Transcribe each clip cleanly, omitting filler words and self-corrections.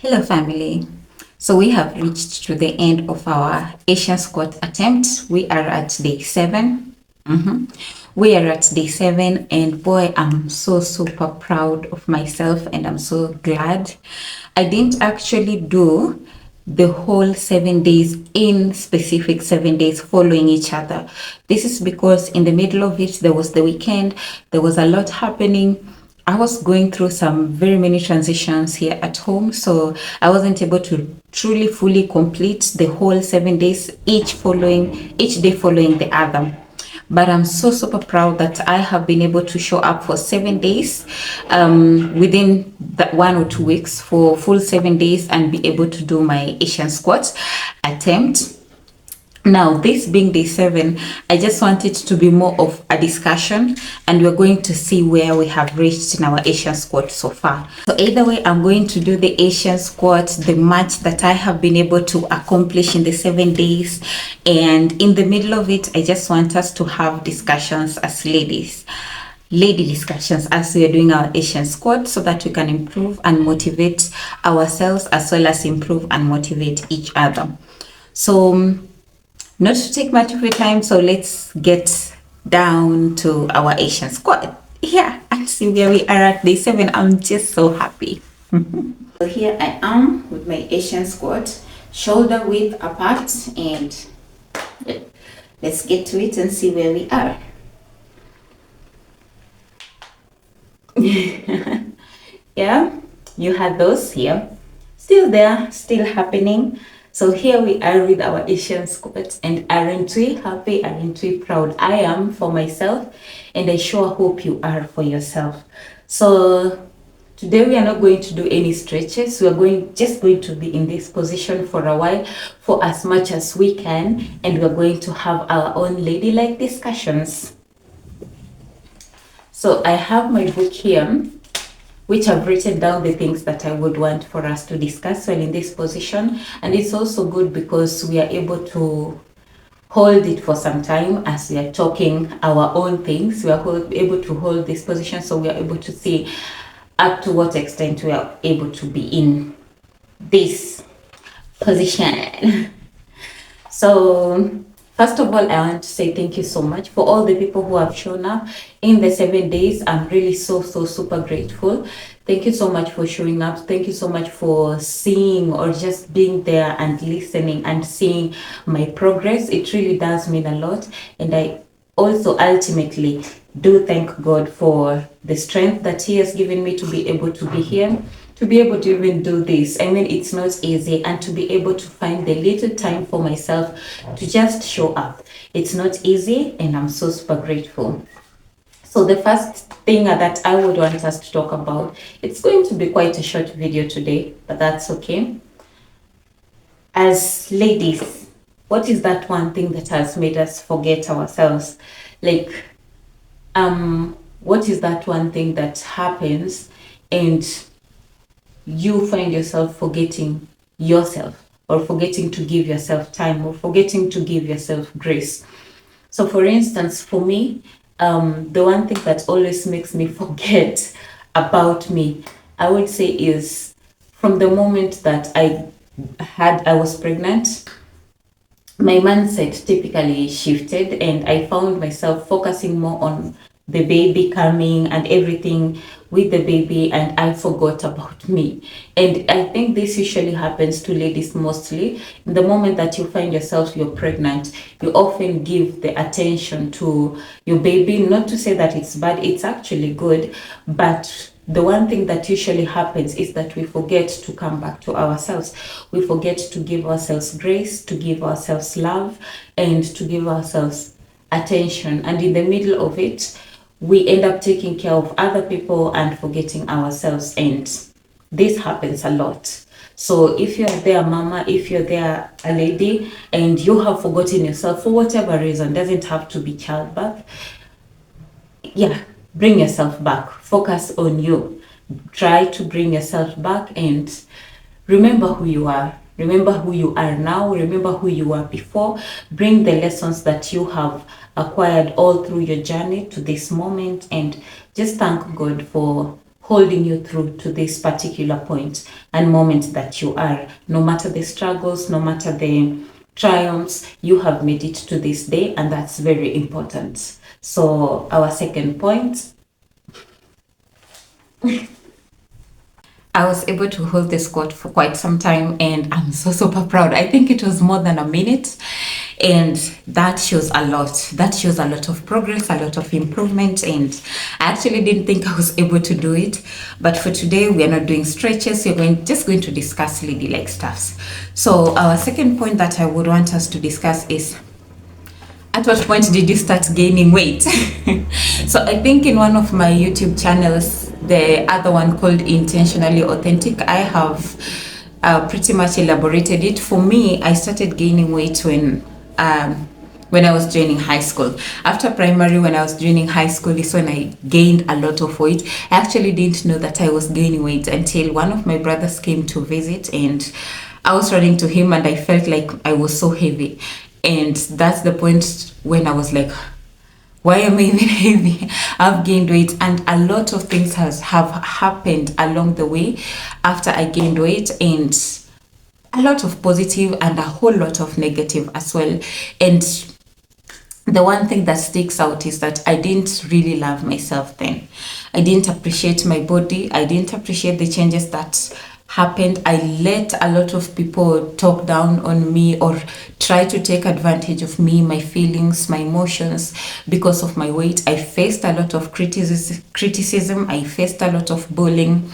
Hello, family. So we have reached to the end of our Asian squat attempt. We are at day 7. We are at day 7, and boy, I'm so super proud of myself, and I'm so glad. I didn't actually do the whole 7 days in specific 7 days following each other. This is because in the middle of it, there was the weekend, there was a lot happening. I was going through some very many transitions here at home, so I wasn't able to truly fully complete the whole 7 days, each day following the other. But I'm so super proud that I have been able to show up for 7 days within that 1 or 2 weeks for full 7 days and be able to do my Asian squat attempt. Now, this being day 7, I just want it to be more of a discussion, and we're going to see where we have reached in our Asian squat so far. So either way, I'm going to do the Asian squat, the much that I have been able to accomplish in the 7 days. And in the middle of it, I just want us to have discussions as lady discussions as we are doing our Asian squat, so that we can improve and motivate ourselves as well as improve and motivate each other. So not to take much of your time, so let's get down to our Asian squat. Yeah, and see where we are at day 7. I'm just so happy. So here I am with my Asian squat, shoulder width apart, and let's get to it and see where we are. Yeah, you had those here. Still there, still happening. So here we are with our Asian squats, and aren't we happy, aren't we proud? I am for myself, and I sure hope you are for yourself. So today we are not going to do any stretches. We are just going to be in this position for a while, for as much as we can, and we're going to have our own ladylike discussions. So I have my book here, which I've written down the things that I would want for us to discuss while in this position. And it's also good because we are able to hold it for some time as we are talking our own things. We are able to hold this position, so we are able to see up to what extent we are able to be in this position. So first of all, I want to say thank you so much for all the people who have shown up in the 7 days. I'm really so super grateful. Thank you so much for showing up. Thank you so much for seeing or just being there and listening and seeing my progress. It really does mean a lot. And I also ultimately do thank God for the strength that He has given me to be able to be here, to be able to even do this. I mean, it's not easy, and to be able to find the little time for myself to just show up. It's not easy, and I'm so super grateful. So the first thing that I would want us to talk about, it's going to be quite a short video today, but that's okay. As ladies, what is that one thing that has made us forget ourselves? Like, what is that one thing that happens and you find yourself forgetting yourself, or forgetting to give yourself time, or forgetting to give yourself grace? So for instance, for me, the one thing that always makes me forget about me, I would say, is from the moment that I was pregnant, my mindset typically shifted, and I found myself focusing more on the baby coming and everything with the baby, and I forgot about me. And I think this usually happens to ladies mostly. In the moment that you find yourself you're pregnant, you often give the attention to your baby. Not to say that it's bad, it's actually good, but the one thing that usually happens is that we forget to come back to ourselves. We forget to give ourselves grace, to give ourselves love, and to give ourselves attention. And in the middle of it, we end up taking care of other people and forgetting ourselves. And this happens a lot. So if you're there, mama, if you're there, a lady, and you have forgotten yourself for whatever reason, doesn't have to be childbirth, yeah, bring yourself back. Focus on you. Try to bring yourself back and remember who you are. Remember who you are now. Remember who you were before. Bring the lessons that you have acquired all through your journey to this moment, and just thank God for holding you through to this particular point and moment that you are. No matter the struggles, no matter the triumphs, you have made it to this day, and that's very important. So our second point, I was able to hold the squat for quite some time, and I'm so super proud. I think it was more than a minute, and that shows a lot. That shows a lot of progress, a lot of improvement, and I actually didn't think I was able to do it. But for today, we are not doing stretches. We're just going to discuss ladylike stuffs. So our second point that I would want us to discuss is, at what point did you start gaining weight? So I think in one of my YouTube channels, the other one called Intentionally Authentic, I have pretty much elaborated it. For me, I started gaining weight when I was joining high school. After primary, when I was joining high school, is when I gained a lot of weight. I actually didn't know that I was gaining weight until one of my brothers came to visit, and I was running to him, and I felt like I was so heavy. And that's the point when I was like, why am I even heavy? I've gained weight, and a lot of things have happened along the way after I gained weight, and a lot of positive and a whole lot of negative as well. And the one thing that sticks out is that I didn't really love myself then. I didn't appreciate my body. I didn't appreciate the changes that happened. I let a lot of people talk down on me or try to take advantage of me, my feelings, my emotions because of my weight. I faced a lot of criticism. I faced a lot of bullying.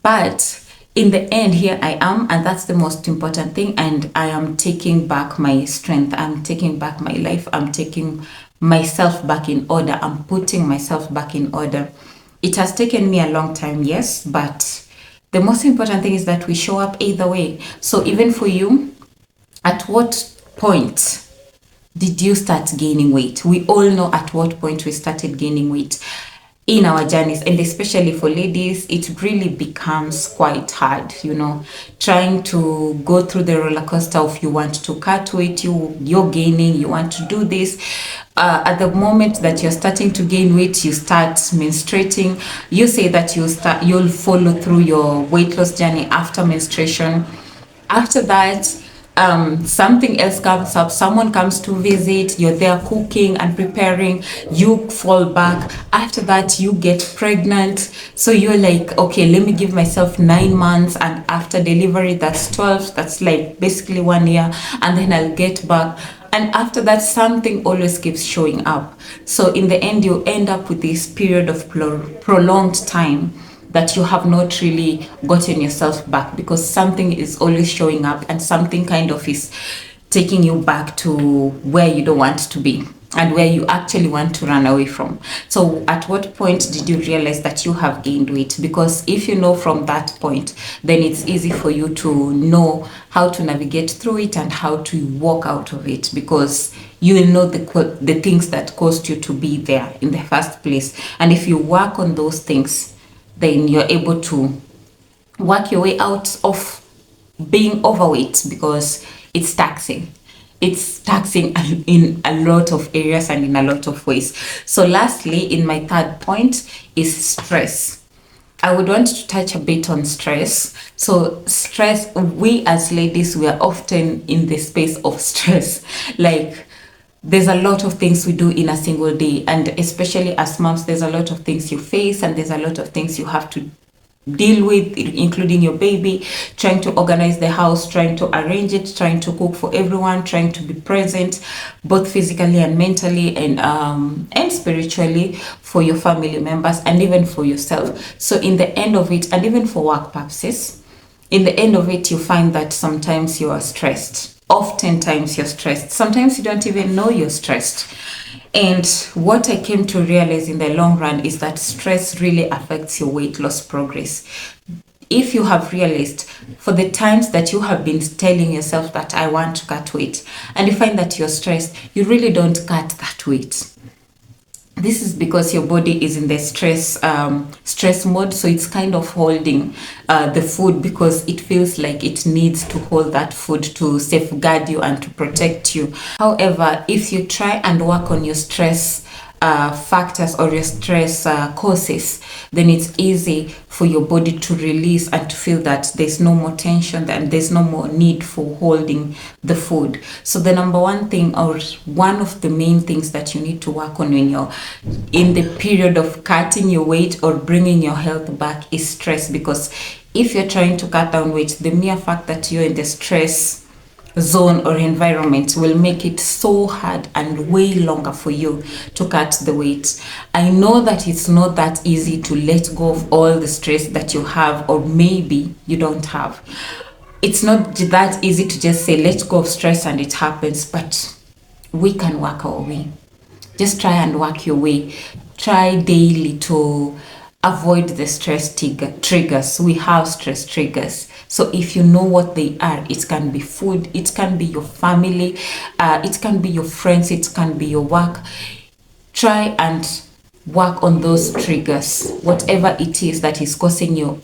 But in the end, here I am, and that's the most important thing. And I am taking back my strength. I'm taking back my life. I'm taking myself back in order. I'm putting myself back in order. It has taken me a long time, yes, but the most important thing is that we show up either way. So even for you, at what point did you start gaining weight? We all know at what point we started gaining weight in our journeys, and especially for ladies, it really becomes quite hard, trying to go through the roller coaster of you want to cut weight, you're gaining, you want to do this. At the moment that you're starting to gain weight, you start menstruating. You say that you'll follow through your weight loss journey after menstruation. After that, something else comes up, someone comes to visit, you're there cooking and preparing, you fall back. After that, you get pregnant, so you're like, okay, let me give myself 9 months, and after delivery, that's 12, that's like basically 1 year, and then I'll get back. And after that, something always keeps showing up. So in the end, you end up with this period of prolonged time that you have not really gotten yourself back, because something is always showing up and something kind of is taking you back to where you don't want to be and where you actually want to run away from. So at what point did you realize that you have gained weight? Because if you know from that point, then it's easy for you to know how to navigate through it and how to walk out of it, because you will know the things that caused you to be there in the first place. And if you work on those things, then you're able to work your way out of being overweight, because it's taxing. It's taxing in a lot of areas and in a lot of ways. So lastly, in my third point is stress. I would want to touch a bit on stress. So stress, we as ladies, we are often in the space of stress. Like, there's a lot of things we do in a single day, and especially as moms, there's a lot of things you face and there's a lot of things you have to deal with, including your baby, trying to organize the house, trying to arrange it, trying to cook for everyone, trying to be present both physically and mentally and spiritually for your family members and even for yourself. So in the end of it, and even for work purposes, in the end of it, you find that sometimes you are stressed. Oftentimes you're stressed. Sometimes you don't even know you're stressed. And what I came to realize in the long run is that stress really affects your weight loss progress. If you have realized, for the times that you have been telling yourself that I want to cut weight, and you find that you're stressed, you really don't cut that weight. This is because your body is in the stress mode, so it's kind of holding the food because it feels like it needs to hold that food to safeguard you and to protect you. However, if you try and work on your stress factors or your stress causes, then it's easy for your body to release and to feel that there's no more tension and there's no more need for holding the food. So the number one thing, or one of the main things that you need to work on when you're in the period of cutting your weight or bringing your health back, is stress. Because if you're trying to cut down weight, the mere fact that you're in the stress zone or environment will make it so hard and way longer for you to cut the weight. I know that it's not that easy to let go of all the stress that you have, or maybe you don't have. It's not that easy to just say let go of stress and it happens, but we can work our way. Just try and work your way. Try daily to avoid the stress triggers. We have stress triggers. So if you know what they are, it can be food, it can be your family, it can be your friends, it can be your work. Try and work on those triggers, whatever it is that is causing you.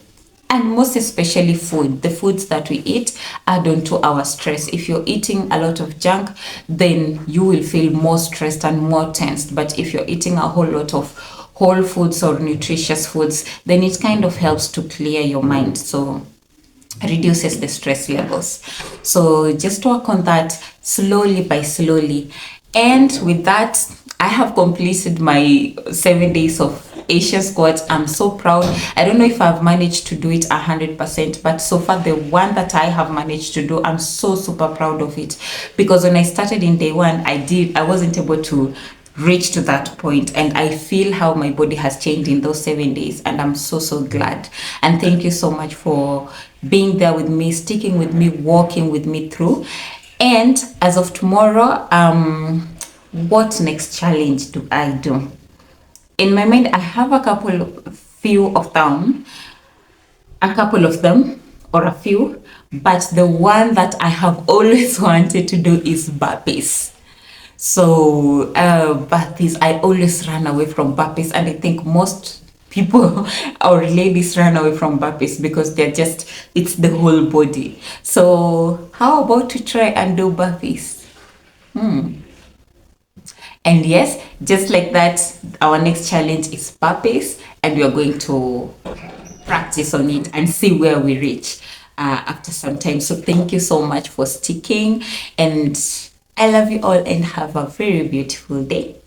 And most especially food, the foods that we eat add on to our stress. If you're eating a lot of junk, then you will feel more stressed and more tensed. But if you're eating a whole lot of whole foods or nutritious foods, then it kind of helps to clear your mind. So reduces the stress levels. So just work on that slowly by slowly. And with that, I have completed my 7 days of Asian squats. I'm so proud. I don't know if I've managed to do it 100%, but so far the one that I have managed to do, I'm so super proud of it. Because when I started in day one, I wasn't able to reach to that point, and I feel how my body has changed in those 7 days, and I'm so glad. And thank you so much for being there with me, sticking with me, walking with me through. And as of tomorrow, what next challenge do I do? In my mind, I have a couple of them, or a few, but the one that I have always wanted to do is burpees. So burpees, I always run away from burpees, and I think most people or ladies run away from burpees because it's the whole body. So how about to try and do burpees? And yes, just like that, our next challenge is burpees, and we are going to practice on it and see where we reach after some time. So thank you so much for sticking, and I love you all, and have a very beautiful day.